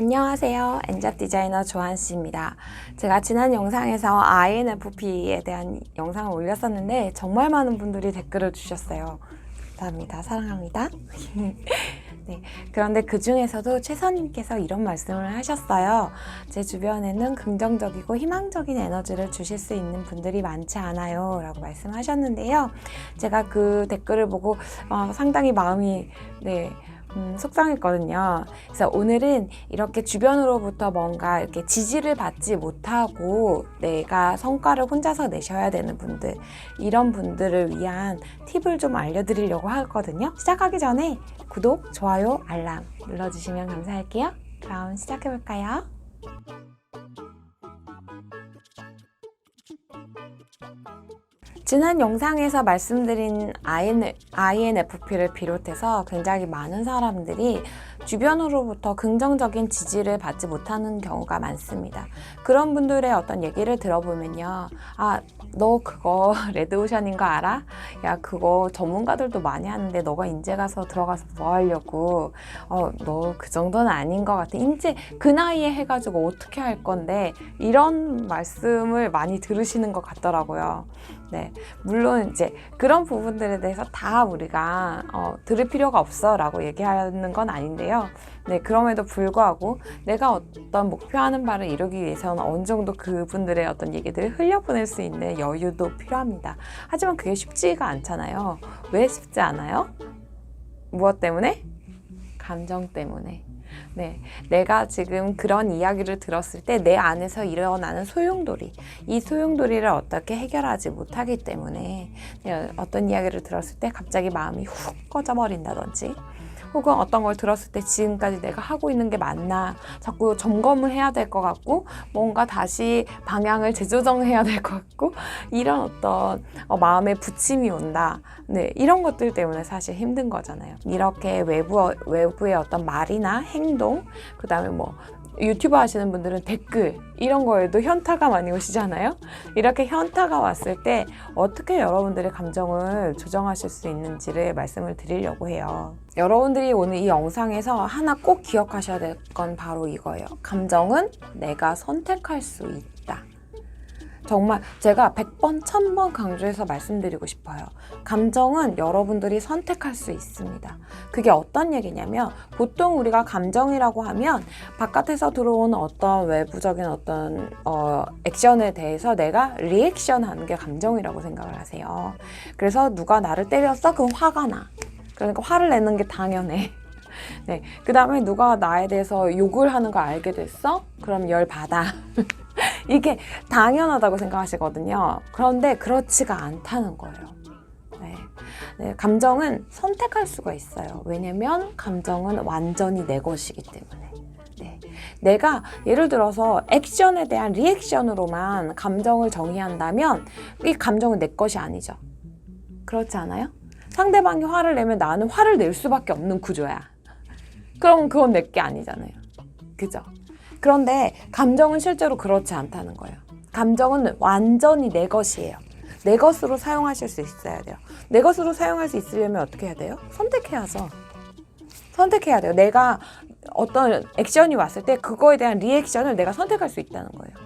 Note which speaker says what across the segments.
Speaker 1: 안녕하세요. 엔잡 디자이너 조한씨입니다. 제가 지난 영상에서 INFP에 대한 영상을 올렸었는데 정말 많은 분들이 댓글을 주셨어요. 감사합니다. 사랑합니다. 네, 그런데 그 중에서도 최선님께서 이런 말씀을 하셨어요. 제 주변에는 긍정적이고 희망적인 에너지를 주실 수 있는 분들이 많지 않아요 라고 말씀하셨는데요. 제가 그 댓글을 보고 상당히 마음이 속상했거든요. 그래서 오늘은 이렇게 주변으로부터 뭔가 이렇게 지지를 받지 못하고 내가 성과를 혼자서 내셔야 되는 분들, 이런 분들을 위한 팁을 좀 알려드리려고 하거든요. 시작하기 전에 구독, 좋아요, 알람 눌러주시면 감사할게요. 그럼 시작해볼까요? 지난 영상에서 말씀드린 INFP를 비롯해서 굉장히 많은 사람들이 주변으로부터 긍정적인 지지를 받지 못하는 경우가 많습니다. 그런 분들의 어떤 얘기를 들어보면요. 너 그거 레드오션인 거 알아? 야, 그거 전문가들도 많이 하는데 너가 인제 가서 들어가서 뭐 하려고? 너 그 정도는 아닌 것 같아. 인제 그 나이에 해가지고 어떻게 할 건데? 이런 말씀을 많이 들으시는 것 같더라고요. 네, 물론 이제 그런 부분들에 대해서 다 우리가 들을 필요가 없어 라고 얘기하는 건 아닌데요. 네, 그럼에도 불구하고 내가 어떤 목표하는 바를 이루기 위해서는 어느 정도 그분들의 어떤 얘기들을 흘려보낼 수 있는 여유도 필요합니다. 하지만 그게 쉽지가 않잖아요. 왜 쉽지 않아요? 무엇 때문에? 감정 때문에. 네, 내가 지금 그런 이야기를 들었을 때 내 안에서 일어나는 소용돌이, 이 소용돌이를 어떻게 해결하지 못하기 때문에 어떤 이야기를 들었을 때 갑자기 마음이 훅 꺼져버린다든지, 혹은 어떤 걸 들었을 때 지금까지 내가 하고 있는 게 맞나 자꾸 점검을 해야 될 것 같고, 뭔가 다시 방향을 재조정해야 될 것 같고, 이런 어떤 마음에 부침이 온다. 네, 이런 것들 때문에 사실 힘든 거잖아요. 이렇게 외부의 어떤 말이나 행동, 그 다음에 유튜브 하시는 분들은 댓글, 이런 거에도 현타가 많이 오시잖아요. 이렇게 현타가 왔을 때 어떻게 여러분들의 감정을 조정하실 수 있는지를 말씀을 드리려고 해요. 여러분들이 오늘 이 영상에서 하나 꼭 기억하셔야 될 건 바로 이거예요. 감정은 내가 선택할 수 있다. 정말 제가 100번, 1000번 강조해서 말씀드리고 싶어요. 감정은 여러분들이 선택할 수 있습니다. 그게 어떤 얘기냐면, 보통 우리가 감정이라고 하면 바깥에서 들어오는 어떤 외부적인 어떤 액션에 대해서 내가 리액션 하는 게 감정이라고 생각을 하세요. 그래서 누가 나를 때렸어? 그럼 화가 나. 그러니까 화를 내는 게 당연해. 네, 그 다음에 누가 나에 대해서 욕을 하는 거 알게 됐어? 그럼 열 받아. 이게 당연하다고 생각하시거든요. 그런데 그렇지가 않다는 거예요. 네, 감정은 선택할 수가 있어요. 왜냐면 감정은 완전히 내 것이기 때문에. 네, 내가 예를 들어서 액션에 대한 리액션으로만 감정을 정의한다면 이 감정은 내 것이 아니죠. 그렇지 않아요? 상대방이 화를 내면 나는 화를 낼 수밖에 없는 구조야. 그럼 그건 내 게 아니잖아요. 그죠? 그런데 감정은 실제로 그렇지 않다는 거예요. 감정은 완전히 내 것이에요. 내 것으로 사용하실 수 있어야 돼요. 내 것으로 사용할 수 있으려면 어떻게 해야 돼요? 선택해야죠. 선택해야 돼요. 내가 어떤 액션이 왔을 때 그거에 대한 리액션을 내가 선택할 수 있다는 거예요.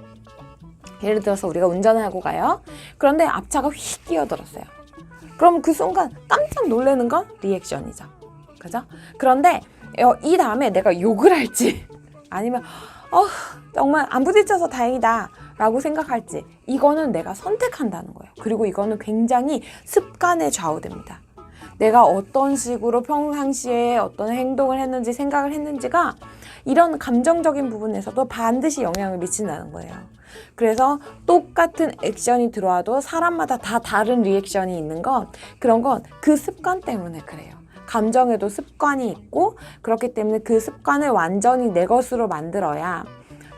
Speaker 1: 예를 들어서 우리가 운전을 하고 가요. 그런데 앞차가 휙 끼어들었어요. 그럼 그 순간 깜짝 놀라는 건 리액션이죠. 그죠? 그런데 이 다음에 내가 욕을 할지 아니면 정말 안 부딪혀서 다행이다 라고 생각할지, 이거는 내가 선택한다는 거예요. 그리고 이거는 굉장히 습관에 좌우됩니다. 내가 어떤 식으로 평상시에 어떤 행동을 했는지 생각을 했는지가 이런 감정적인 부분에서도 반드시 영향을 미친다는 거예요. 그래서 똑같은 액션이 들어와도 사람마다 다 다른 리액션이 있는 건, 그런 건 그 습관 때문에 그래요. 감정에도 습관이 있고, 그렇기 때문에 그 습관을 완전히 내 것으로 만들어야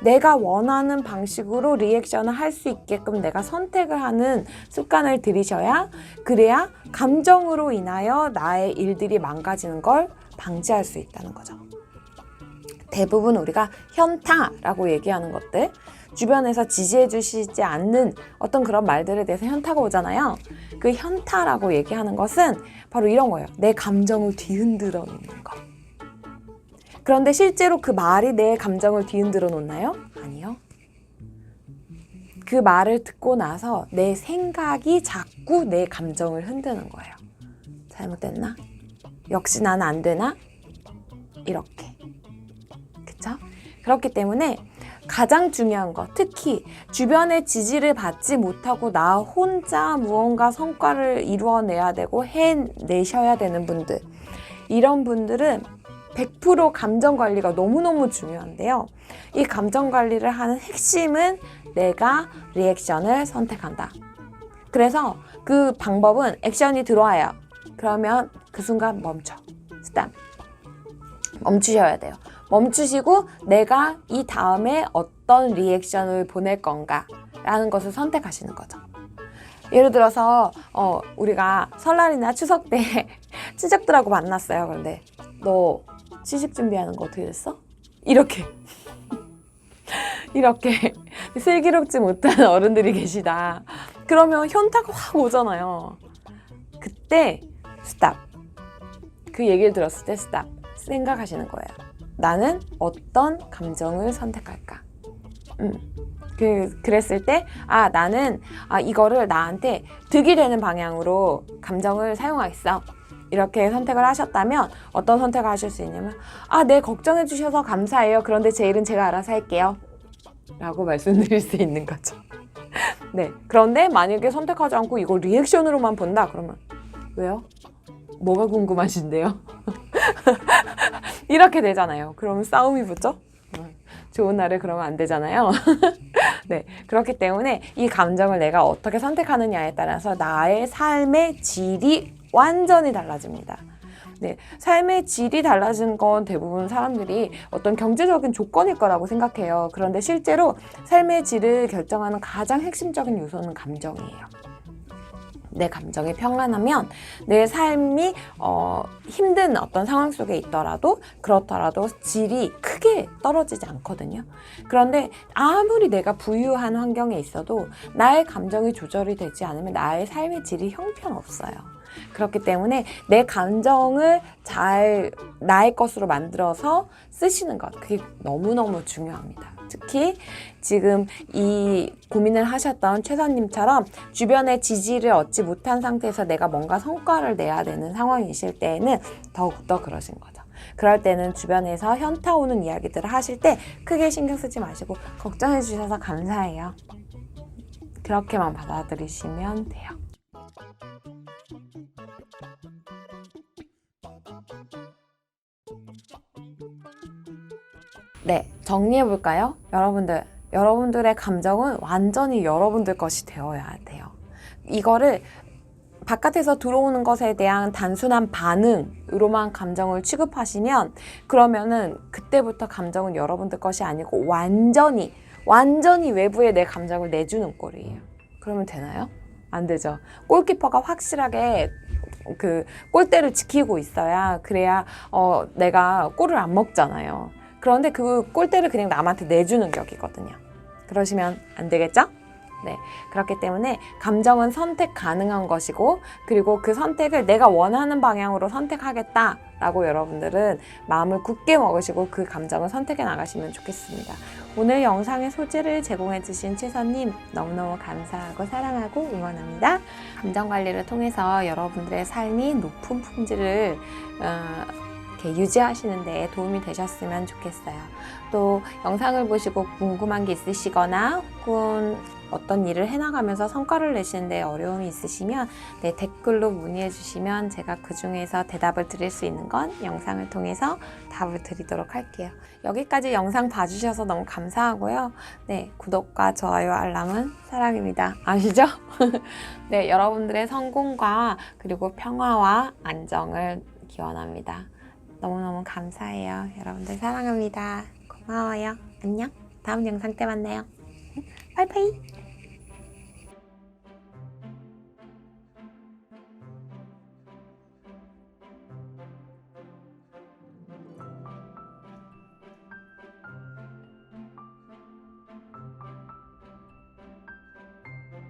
Speaker 1: 내가 원하는 방식으로 리액션을 할 수 있게끔 내가 선택을 하는 습관을 들이셔야, 그래야 감정으로 인하여 나의 일들이 망가지는 걸 방지할 수 있다는 거죠. 대부분 우리가 현타라고 얘기하는 것들, 주변에서 지지해 주시지 않는 어떤 그런 말들에 대해서 현타가 오잖아요. 그 현타라고 얘기하는 것은 바로 이런 거예요. 내 감정을 뒤흔들어 놓는 거. 그런데 실제로 그 말이 내 감정을 뒤흔들어 놓나요? 아니요. 그 말을 듣고 나서 내 생각이 자꾸 내 감정을 흔드는 거예요. 잘못됐나? 역시 난 안 되나? 이렇게. 그쵸? 그렇기 때문에 가장 중요한 거, 특히 주변의 지지를 받지 못하고 나 혼자 무언가 성과를 이루어내야 되고 해내셔야 되는 분들, 이런 분들은 100% 감정 관리가 너무너무 중요한데요. 이 감정 관리를 하는 핵심은 내가 리액션을 선택한다. 그래서 그 방법은 액션이 들어와요. 그러면 그 순간 멈춰. 스탑. 멈추셔야 돼요. 멈추시고 내가 이 다음에 어떤 리액션을 보낼 건가 라는 것을 선택하시는 거죠. 예를 들어서 우리가 설날이나 추석 때 친척들하고 만났어요. 그런데 너 시식 준비하는 거 어떻게 됐어? 이렇게 이렇게 슬기롭지 못한 어른들이 계시다. 그러면 현타가 확 오잖아요. 그때 스탑. 그 얘기를 들었을 때 스탑. 생각하시는 거예요. 나는 어떤 감정을 선택할까? 그랬을 때 나는 이거를 나한테 득이 되는 방향으로 감정을 사용하겠어. 이렇게 선택을 하셨다면 어떤 선택을 하실 수 있냐면 네, 걱정해 주셔서 감사해요. 그런데 제 일은 제가 알아서 할게요. 라고 말씀드릴 수 있는 거죠. 네. 그런데 만약에 선택하지 않고 이걸 리액션으로만 본다? 그러면 왜요? 뭐가 궁금하신데요? 이렇게 되잖아요. 그러면 싸움이 붙죠? 좋은 날에 그러면 안 되잖아요. 네, 그렇기 때문에 이 감정을 내가 어떻게 선택하느냐에 따라서 나의 삶의 질이 완전히 달라집니다. 네, 삶의 질이 달라진 건 대부분 사람들이 어떤 경제적인 조건일 거라고 생각해요. 그런데 실제로 삶의 질을 결정하는 가장 핵심적인 요소는 감정이에요. 내 감정이 평안하면 내 삶이 힘든 어떤 상황 속에 있더라도 그렇더라도 질이 크게 떨어지지 않거든요. 그런데 아무리 내가 부유한 환경에 있어도 나의 감정이 조절이 되지 않으면 나의 삶의 질이 형편없어요. 그렇기 때문에 내 감정을 잘 나의 것으로 만들어서 쓰시는 것, 그게 너무너무 중요합니다. 특히 지금 이 고민을 하셨던 최선님처럼 주변의 지지를 얻지 못한 상태에서 내가 뭔가 성과를 내야 되는 상황이실 때에는 더욱더 그러신 거죠. 그럴 때는 주변에서 현타 오는 이야기들을 하실 때 크게 신경 쓰지 마시고 걱정해 주셔서 감사해요. 그렇게만 받아들이시면 돼요. 네, 정리해볼까요? 여러분들의 감정은 완전히 여러분들 것이 되어야 돼요. 이거를 바깥에서 들어오는 것에 대한 단순한 반응으로만 감정을 취급하시면 그러면은 그때부터 감정은 여러분들 것이 아니고 완전히 외부에 내 감정을 내주는 꼴이에요. 그러면 되나요? 안 되죠. 골키퍼가 확실하게 그 골대를 지키고 있어야 그래야 내가 골을 안 먹잖아요. 그런데 그 골대를 그냥 남한테 내주는 격이거든요. 그러시면 안 되겠죠? 네, 그렇기 때문에 감정은 선택 가능한 것이고 그리고 그 선택을 내가 원하는 방향으로 선택하겠다라고 여러분들은 마음을 굳게 먹으시고 그 감정을 선택해 나가시면 좋겠습니다. 오늘 영상의 소재를 제공해 주신 최선님 너무너무 감사하고 사랑하고 응원합니다. 감정 관리를 통해서 여러분들의 삶이 높은 품질을 유지하시는 데 도움이 되셨으면 좋겠어요. 또 영상을 보시고 궁금한 게 있으시거나 혹은 어떤 일을 해나가면서 성과를 내시는 데 어려움이 있으시면 댓글로 문의해 주시면 제가 그 중에서 대답을 드릴 수 있는 건 영상을 통해서 답을 드리도록 할게요. 여기까지 영상 봐주셔서 너무 감사하고요. 네, 구독과 좋아요, 알람은 사랑입니다. 아시죠? 네, 여러분들의 성공과 그리고 평화와 안정을 기원합니다. 너무너무 감사해요. 여러분들 사랑합니다. 고마워요. 안녕. 다음 영상 때 만나요. 바이바이.